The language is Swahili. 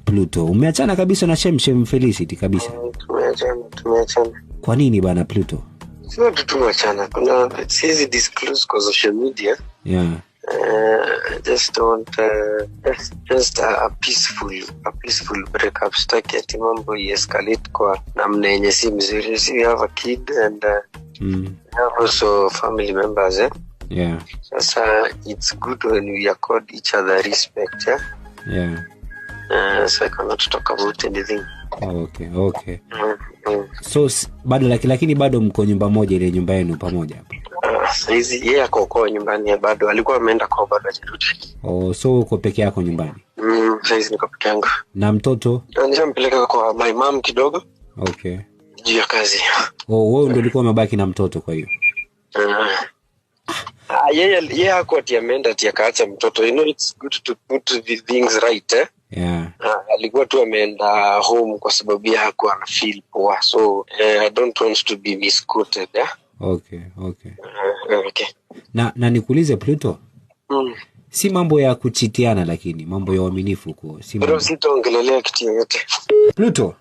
Pluto, umeachana kabisa na Shemshem Felicity kabisa? Tumeachana. Kwa nini bana Pluto? Sio tumeachana. Kuna siwezi disclose kwa social media. Yeah. I just want just a peaceful breakup. Sitaki ati mambo escalate kwa namna yenye si mzuri. We have a kid and we have also family members. Yeah. So it's good when we accord each other respect. Yeah. So I cannot talk about anything. Okay. So bado lakini bado mko nyumba moja, ile nyumba yenu pamoja hapo? Saizi yeye ako nyumbani, bado alikuwa ameenda kwa baba jirudi. So uko peke yako nyumbani? Saizi niko peke yangu. Na mtoto? Nishampeleka kwa my mom kidogo. Okay. Juu ya kazi. Wewe ndio ulikuwa umebaki na mtoto kwa hiyo? Yeye hakuwa ati ameenda ati akaacha mtoto. You know, it's good to put the things right. Yeah. Alikuwa tu ameenda home kwa sababu yeye hakuwa ana feel poa. So I don't want to be misquoted. Okay. Okay. Na nikuulize Pluto. Si mambo ya kuchitiana, lakini mambo ya uaminifu kwa si mambo. Bado sitaongelelea kitu yote. Pluto.